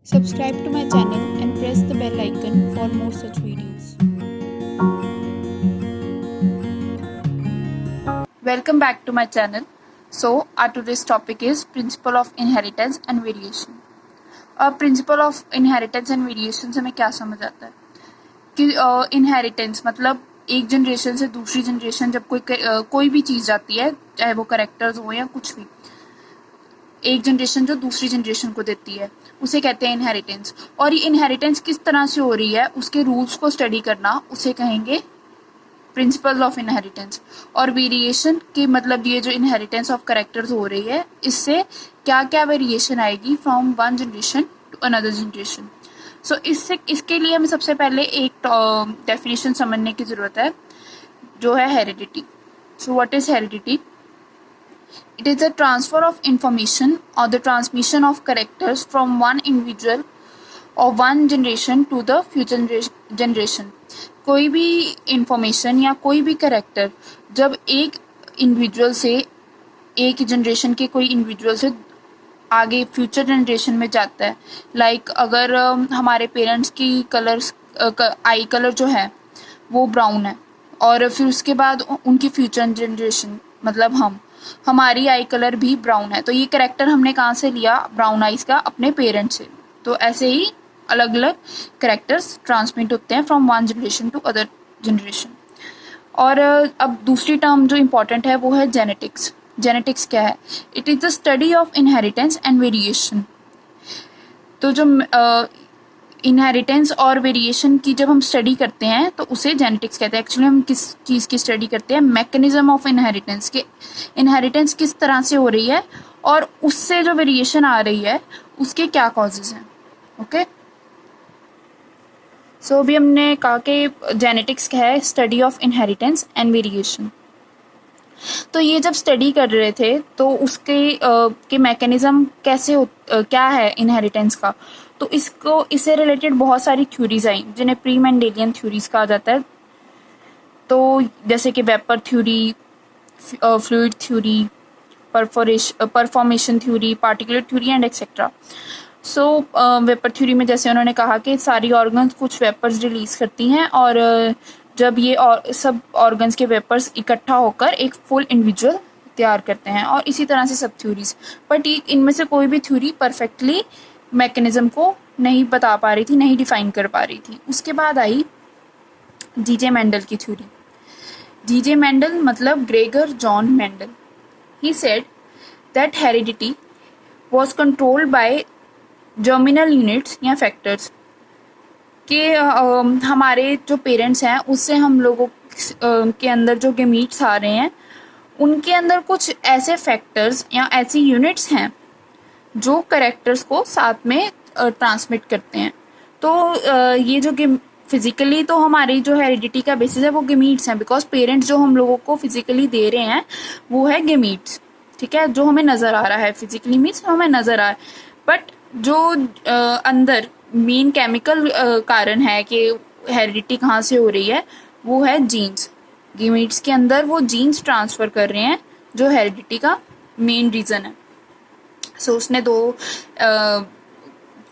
Subscribe to my channel and press the bell icon for more such videos. Welcome back to my channel. So our today's topic is principle of inheritance and variation. अब principle of inheritance and variation से हमें क्या समझ आता है कि inheritance मतलब एक जनरेशन से दूसरी जनरेशन जब कोई भी चीज़ जाती है, चाहे वो करेक्टर्स हो या कुछ भी, एक जनरेशन जो दूसरी जनरेशन को देती है उसे कहते हैं इनहेरिटेंस। और ये इनहेरिटेंस किस तरह से हो रही है उसके रूल्स को स्टडी करना उसे कहेंगे प्रिंसिपल ऑफ इनहेरिटेंस। और वेरिएशन की मतलब ये जो इनहेरिटेंस ऑफ करेक्टर्स हो रही है इससे क्या क्या वेरिएशन आएगी from one generation to another generation. So इसके लिए हमें सबसे पहले एक डेफिनेशन समझने की ज़रूरत है जो है heredity. So what is heredity? It is the transfer of information or the transmission of characters from one individual or one generation to the future generation। कोई भी इंफॉर्मेशन या कोई भी करेक्टर जब एक इंडिविजुअल से, एक जनरेशन के कोई इंडिविजुअल से आगे फ्यूचर जनरेशन में जाता है, लाइक अगर हमारे पेरेंट्स की कलर्स आई कलर जो है वो ब्राउन है और फिर उसके बाद उनकी फ्यूचर जनरेशन मतलब हमारी आई कलर भी ब्राउन है, तो ये करेक्टर हमने कहाँ से लिया? ब्राउन आइज का, अपने पेरेंट्स से। तो ऐसे ही अलग अलग करेक्टर्स ट्रांसमिट होते हैं from one generation to other generation. और अब दूसरी टर्म जो इम्पोर्टेंट है वो है जेनेटिक्स। जेनेटिक्स क्या है? It is the study of inheritance and variation. तो जो इनहेरिटेंस और वेरिएशन की जब हम स्टडी करते हैं तो उसे जेनेटिक्स कहते हैं। एक्चुअली हम किस चीज़ की स्टडी करते हैं? मैकेनिज्म ऑफ इनहेरिटेंस के, इनहेरिटेंस किस तरह से हो रही है और उससे जो वेरिएशन आ रही है उसके क्या कॉजेज हैं। ओके, सो अभी हमने कहा कि जेनेटिक्स क्या है? Study of inheritance and variation. तो ये जब स्टडी कर रहे थे तो उसके मैकेनिज्म कैसे क्या है इनहेरिटेंस का, तो इससे रिलेटेड बहुत सारी थ्योरीज आई जिन्हें प्री मेंडेलियन थ्योरीज कहा जाता है। तो जैसे कि vapour theory, fluid theory, preformation theory, particular theory and etcetera. So vapour theory में जैसे उन्होंने कहा कि सारी ऑर्गन्स कुछ वेपर्स रिलीज करती हैं और जब ये सब ऑर्गन्स के वेपर्स इकट्ठा होकर एक फुल इंडिविजुअल तैयार करते हैं, और इसी तरह से सब थ्योरीज। बट इनमें से कोई भी थ्योरी परफेक्टली मैकेनिज्म को नहीं बता पा रही थी, नहीं डिफाइन कर पा रही थी। उसके बाद आई जीजे मेंडल की थ्योरी। जीजे मेंडल मतलब Gregor John Mendel. He said that heredity was controlled by germinal units या फैक्टर्स कि हमारे जो पेरेंट्स हैं उससे हम लोगों के अंदर जो गेमीट्स आ रहे हैं उनके अंदर कुछ ऐसे फैक्टर्स या ऐसी यूनिट्स हैं जो करेक्टर्स को साथ में ट्रांसमिट करते हैं। तो ये जो फिजिकली तो हमारी जो हेरिडिटी का बेसिस है वो गेमीट्स हैं, बिकॉज पेरेंट्स जो हम लोगों को फिजिकली दे रहे हैं वो है गेमीट्स, ठीक है, जो हमें नज़र आ रहा है। फिजिकली मीन्स हमें नज़र आ रहा है, बट जो अंदर मेन केमिकल कारण है कि हेरिडिटी कहाँ से हो रही है वो है जीन्स। गेमीट्स के अंदर वो जीन्स ट्रांसफ़र कर रहे हैं जो हेरिडिटी का मेन रीज़न है। सो उसने दो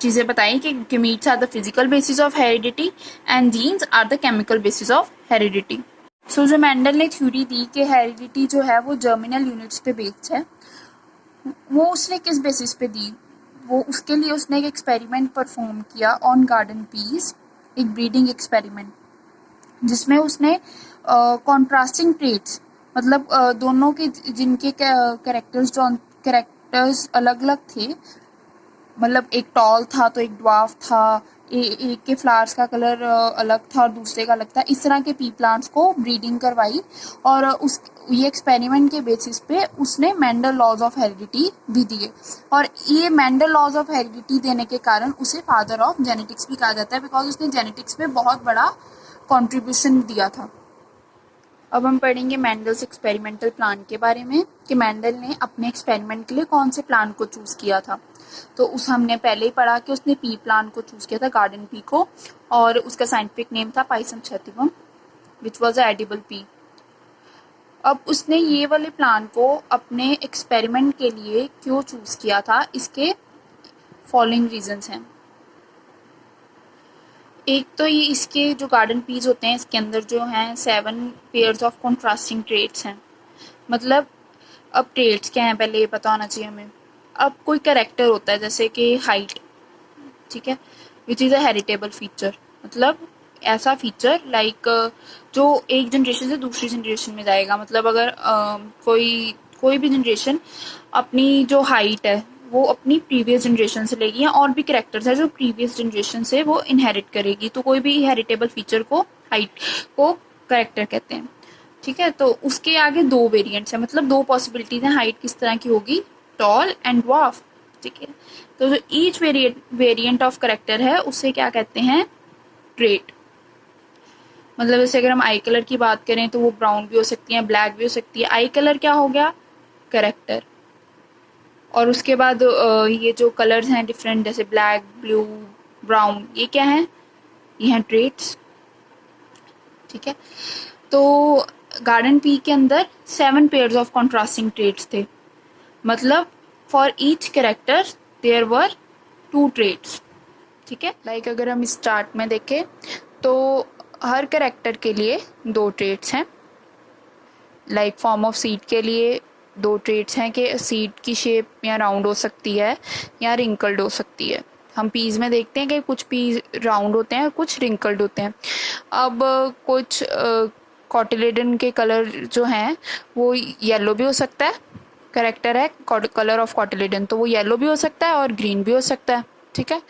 चीज़ें बताई कि gametes are the physical basis of heredity and genes are the chemical basis of heredity. So जो मेंडल ने थ्योरी दी कि हेरिडिटी जो है वो जर्मिनल यूनिट्स पे बेस्ड है, वो उसने किस बेसिस पे दी? वो उसके लिए उसने एक एक्सपेरिमेंट परफॉर्म किया ऑन गार्डन पीस, एक ब्रीडिंग एक्सपेरिमेंट, जिसमें उसने कॉन्ट्रास्टिंग ट्रेट्स मतलब दोनों के जिनके कैरेक्टर्स अलग अलग थे, मतलब एक टॉल था तो एक ड्वार्फ था, एक के फ्लावर्स का कलर अलग था और दूसरे का अलग था, इस तरह के पी प्लांट्स को ब्रीडिंग करवाई और ये एक्सपेरिमेंट के बेसिस पे उसने मेंडल लॉज ऑफ हेरिडिटी भी दिए। और ये मेंडल लॉज ऑफ हेरिडिटी देने के कारण उसे फादर ऑफ जेनेटिक्स भी कहा जाता है, बिकॉज उसने जेनेटिक्स में बहुत बड़ा कंट्रीब्यूशन दिया था। अब हम पढ़ेंगे मेंडल्स एक्सपेरिमेंटल प्लान के बारे में कि मेंडल ने अपने एक्सपेरिमेंट के लिए कौन से प्लान को चूज़ किया था। तो हमने पहले ही पढ़ा कि उसने पी प्लान को चूज़ किया था, गार्डन पी को, और उसका साइंटिफिक नेम था Pisum sativum which was a edible P. अब उसने ये वाले प्लान को अपने एक्सपेरिमेंट के लिए क्यों चूज़ किया था, इसके फॉलोइंग रीजंस हैं। एक तो ये इसके जो गार्डन पीस होते हैं इसके अंदर जो हैं 7 पेयर्स ऑफ कॉन्ट्रास्टिंग ट्रेट्स हैं। मतलब अब ट्रेट्स क्या हैं पहले ये पता होना चाहिए हमें। अब कोई कैरेक्टर होता है जैसे कि हाइट, ठीक है, which is a heritable feature. मतलब ऐसा फीचर लाइक जो एक जनरेशन से दूसरी जनरेशन में जाएगा। मतलब अगर कोई कोई भी जनरेशन अपनी जो हाइट है वो अपनी प्रीवियस जनरेशन से लेगी, या और भी कैरेक्टर्स है जो प्रीवियस जनरेशन से वो इनहेरिट करेगी, तो कोई भी हेरिटेबल फीचर को हाइट को कैरेक्टर कहते हैं। ठीक है, तो उसके आगे दो वेरिएंट्स हैं, मतलब दो पॉसिबिलिटीज हैं हाइट किस तरह की होगी, टॉल एंड ड्वार्फ। ठीक है, तो जो ईच वेरिएंट ऑफ करेक्टर है उसे क्या कहते हैं, ट्रेट। मतलब जैसे अगर हम आई कलर की बात करें तो वो ब्राउन भी हो सकती है, ब्लैक भी हो सकती है। आई कलर क्या हो गया, करेक्टर। और उसके बाद ये जो कलर्स हैं डिफरेंट, जैसे ब्लैक, ब्लू, ब्राउन, ये क्या है, ये हैं ट्रेट्स। ठीक है, तो गार्डन पी के अंदर 7 पेयर्स ऑफ कॉन्ट्रास्टिंग ट्रेट्स थे। मतलब for each character there were 2 traits. ठीक है, लाइक अगर हम स्टार्ट में देखें तो हर कैरेक्टर के लिए 2 ट्रेट्स हैं। लाइक फॉर्म ऑफ सीड के लिए 2 ट्रेट्स हैं कि सीड की शेप या राउंड हो सकती है या रिंकल्ड हो सकती है। हम पीज में देखते हैं कि कुछ पीज राउंड होते हैं, कुछ रिंकल्ड होते हैं। अब कुछ कॉटिलेडन के कलर जो हैं वो येलो भी हो सकता है, करेक्टर है कलर ऑफ कॉटिलेडन, तो वो येलो भी हो सकता है और ग्रीन भी हो सकता है। ठीक है,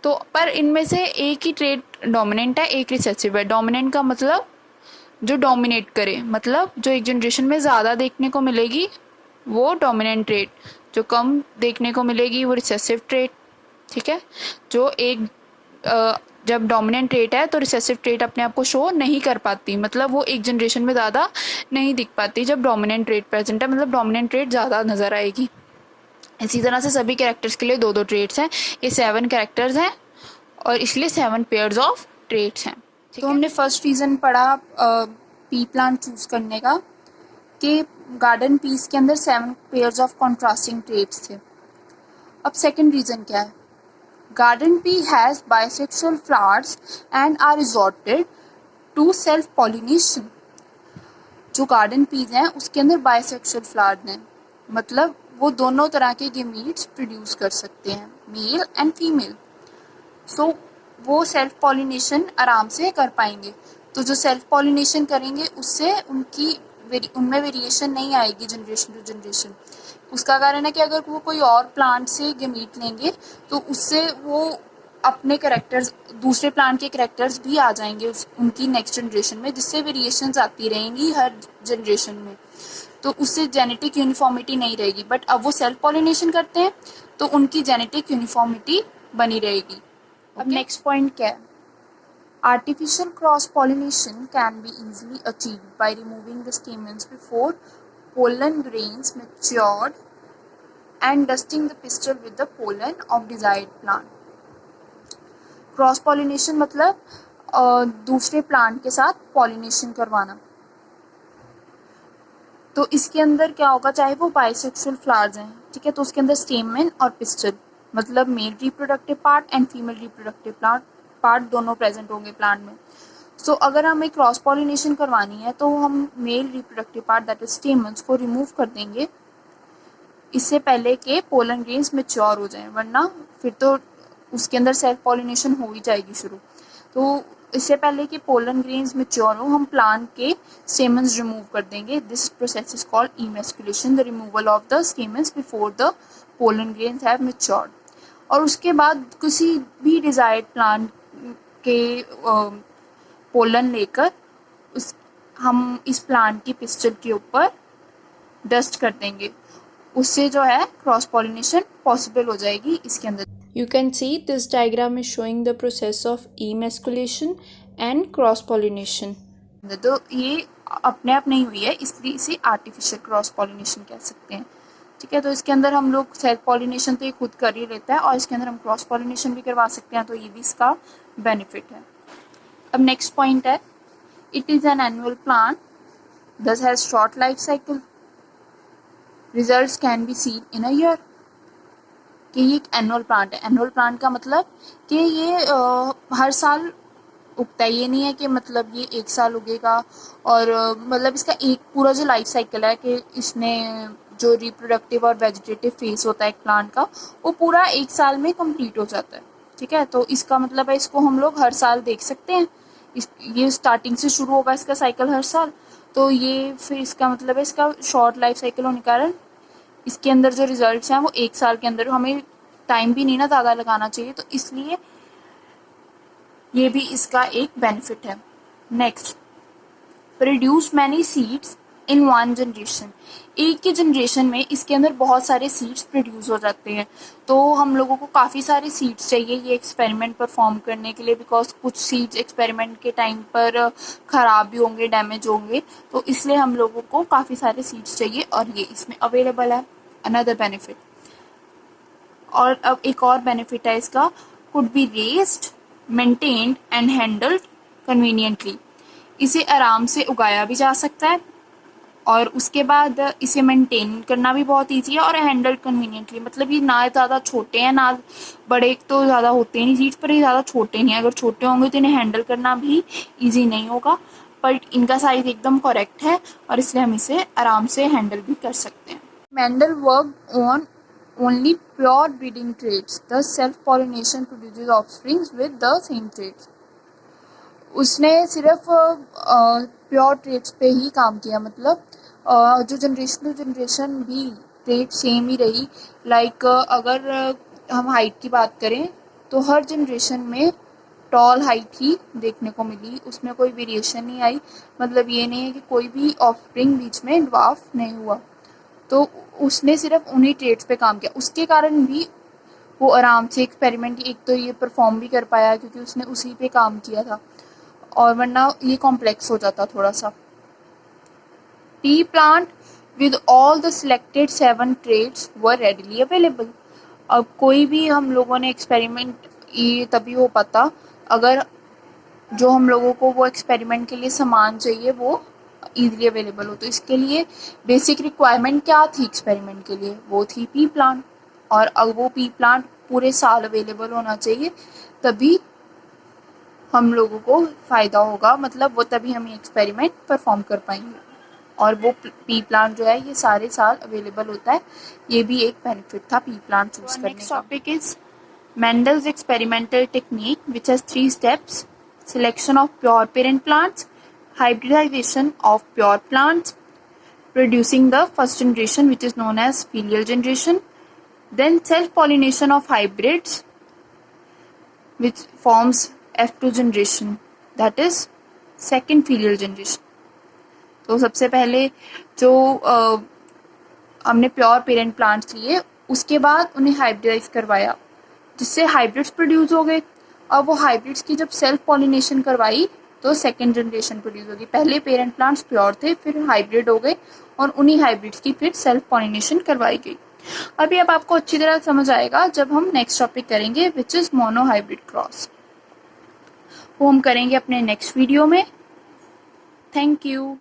तो पर इनमें से एक ही ट्रेट डोमिनेंट है, एक रिसेसिव है। डोमिनेंट का मतलब जो डोमिनेट करे, मतलब जो एक जनरेशन में ज़्यादा देखने को मिलेगी वो डोमिनेंट ट्रेट, जो कम देखने को मिलेगी वो रिसेसिव ट्रेट। ठीक है, जो एक जब डोमिनेंट ट्रेट है तो रिसेसिव ट्रेट अपने आप को शो नहीं कर पाती, मतलब वो एक जनरेशन में ज़्यादा नहीं दिख पाती। जब डोमिनेंट ट्रेट प्रेजेंट है मतलब डोमिनेंट ट्रेट ज़्यादा नज़र आएगी। इसी तरह से सभी कैरेक्टर्स के लिए 2-2 ट्रेट्स हैं। ये 7 कैरेक्टर्स हैं और इसलिए 7 पेयर्स ऑफ ट्रेट्स हैं। तो हमने फर्स्ट रीज़न पढ़ा पी प्लांट चूज करने का कि गार्डन पीस के अंदर 7 पेयर्स ऑफ कॉन्ट्रास्टिंग ट्रेट्स थे। अब सेकंड रीज़न क्या है, garden pea has bisexual flowers and are resorted to self pollination. जो गार्डन पीस हैं उसके अंदर बाइसेक्सुअल फ्लावर्स हैं, मतलब वो दोनों तरह के गेमीट्स प्रोड्यूस कर सकते हैं, मेल एंड फीमेल। सो वो सेल्फ पॉलिनेशन आराम से कर पाएंगे। तो जो सेल्फ पॉलिनेशन करेंगे उससे उनमें वेरिएशन नहीं आएगी जनरेशन टू जनरेशन। उसका कारण है कि अगर वो कोई और प्लांट से गेमीट लेंगे तो उससे वो अपने कैरेक्टर्स, दूसरे प्लांट के कैरेक्टर्स भी आ जाएंगे उनकी नेक्स्ट जनरेशन में, जिससे वेरिएशंस आती रहेंगी हर जनरेशन में। तो उससे जेनेटिक यूनिफॉर्मिटी नहीं रहेगी। बट अब वो सेल्फ पॉलिनेशन करते हैं तो उनकी जेनेटिक यूनिफॉर्मिटी बनी रहेगी। अब नेक्स्ट पॉइंट क्या है, artificial cross pollination can be easily achieved by removing the stamens before pollen grains matured and dusting the pistil with the pollen of desired plant। Cross pollination मतलब दूसरे plant के साथ pollination करवाना। तो इसके अंदर क्या होगा, चाहे वो बाइसेक्सुअल फ्लावर्स हैं, ठीक है, तो उसके अंदर स्टेमन और पिस्टल मतलब male reproductive part and female reproductive part दोनों प्रेजेंट होंगे प्लांट में। सो अगर हमें क्रॉस पॉलिनेशन करवानी है तो हम male reproductive part that is stamens को रिमूव कर देंगे इससे पहले कि पोलन ग्रेन्स मैच्योर हो जाएं, वरना फिर तो उसके अंदर सेल्फ पॉलिनेशन हो ही जाएगी शुरू। तो इससे पहले कि पोलन ग्रेन्स मैच्योर हो हम प्लांट के स्टेमन्स रिमूव कर देंगे। This process is called emasculation, the removal of the stamens before the pollen grains have matured. और उसके बाद किसी भी डिजायर्ड प्लांट के पोलन लेकर हम इस प्लांट की पिस्टल के ऊपर डस्ट कर देंगे, उससे जो है क्रॉस पॉलिनेशन पॉसिबल हो जाएगी इसके अंदर। You can see this diagram is showing the process of emasculation and cross pollination. तो ये अपने आप नहीं हुई है, इसलिए इसे आर्टिफिशियल क्रॉस पॉलिनेशन कह सकते हैं। ठीक है, तो इसके अंदर हम लोग सेल्फ पॉलिनेशन तो ये खुद कर ही लेता है और इसके अंदर हम क्रॉस पॉलिनेशन भी करवा सकते हैं, तो ये भी इसका बेनिफिट है। अब नेक्स्ट पॉइंट है, it is an annual plant thus has short life cycle, results can be seen in a year। कि ये एक एनुअल प्लांट है। एनुअल प्लांट का मतलब कि ये हर साल उगता है, ये नहीं है कि मतलब ये एक साल उगेगा और मतलब इसका एक पूरा जो लाइफ साइकिल है कि इसने जो रिप्रोडक्टिव और वेजिटेटिव फेज होता है एक प्लांट का, वो पूरा एक साल में कंप्लीट हो जाता है। ठीक है, तो इसका मतलब है इसको हम लोग हर साल देख सकते हैं। ये स्टार्टिंग से शुरू होगा इसका साइकिल हर साल, तो ये फिर इसका मतलब है इसका शॉर्ट लाइफ साइकिल होने के कारण इसके अंदर जो रिजल्ट्स हैं वो एक साल के अंदर, हमें टाइम भी नहीं ना ज़्यादा लगाना चाहिए, तो इसलिए ये भी इसका एक बेनिफिट है। Next, produce many seeds in one generation. एक ही जनरेशन में इसके अंदर बहुत सारे सीड्स प्रोड्यूस हो जाते हैं, तो हम लोगों को काफ़ी सारे सीड्स चाहिए ये एक्सपेरिमेंट परफॉर्म करने के लिए, बिकॉज कुछ सीड्स एक्सपेरिमेंट के टाइम पर ख़राब भी होंगे, डैमेज होंगे, तो इसलिए हम लोगों को काफ़ी सारे सीड्स चाहिए और ये इसमें अवेलेबल है। अनदर बेनिफिट, और अब एक और बेनिफिट है इसका, could be raised, maintained and handled conveniently. इसे आराम से उगाया भी जा सकता है और उसके बाद इसे मेंटेन करना भी बहुत ईजी है और हैंडल कन्वीनियंटली, मतलब ये ना ज़्यादा छोटे हैं ना बड़े, तो ज़्यादा होते नहीं सीड्स पर, ये ज़्यादा छोटे नहीं हैं। अगर छोटे होंगे तो इन्हें हैंडल करना भी ईजी नहीं होगा, बट इनका साइज एकदम करेक्ट है और इसलिए हम इसे आराम से हैंडल भी कर सकते हैं। Mendel work on only pure breeding traits, thus self-pollination produces offsprings with the same traits. उसने सिर्फ प्योर ट्रेट्स पे ही काम किया, मतलब जो जनरेशन टू जनरेशन भी ट्रेट सेम ही रही। लाइक अगर हम हाइट की बात करें तो हर जनरेशन में टॉल हाइट ही देखने को मिली, उसमें कोई वेरिएशन नहीं आई। मतलब ये नहीं है कि कोई भी ऑफस्प्रिंग बीच में ड्वार्फ नहीं हुआ, तो उसने सिर्फ उन्हीं ट्रेड्स पे काम किया, उसके कारण भी वो आराम से एक्सपेरिमेंट एक तो ये परफॉर्म भी कर पाया क्योंकि उसने उसी पे काम किया था, और वरना ये कॉम्प्लेक्स हो जाता थोड़ा सा। Tea plant with all the selected 7 traits were readily available. अब कोई भी हम लोगों ने एक्सपेरिमेंट ये तभी हो पाता अगर जो हम लोगों को वो एक्सपेरिमेंट के लिए सामान चाहिए वो ईजिली अवेलेबल हो। तो इसके लिए बेसिक रिक्वायरमेंट क्या थी एक्सपेरिमेंट के लिए, वो थी पी प्लांट, और अब वो पी प्लांट पूरे साल अवेलेबल होना चाहिए, तभी हम लोगों को फ़ायदा होगा, मतलब वो तभी हम ये एक्सपेरिमेंट परफॉर्म कर पाएंगे। और वो पी प्लांट जो है ये सारे साल अवेलेबल होता है, ये भी एक बेनिफिट था पी प्लांट चूज करने का। Next topic is Mendel's experimental technique, which has 3 steps: selection of pure parent plants, hybridization of pure plants, producing the first generation, which is known as filial generation, then self-pollination of hybrids, which forms F2 generation, that is second filial generation. तो सबसे पहले जो हमने pure parent plants लिए, उसके बाद उन्हें hybridise करवाया जिससे हाइब्रिड्स प्रोड्यूस हो गए। अब वो हाइब्रिड्स की जब सेल्फ पॉलिनेशन करवाई तो सेकेंड जनरेशन प्रोड्यूस होगी। पहले पेरेंट प्लांट्स प्योर थे, फिर हाइब्रिड हो गए और उन्हीं हाइब्रिड्स की फिर सेल्फ पॉलिनेशन करवाई गई। अभी अब आपको अच्छी तरह समझ आएगा जब हम नेक्स्ट टॉपिक करेंगे, which is mono hybrid cross. वो हम करेंगे अपने नेक्स्ट वीडियो में। Thank you.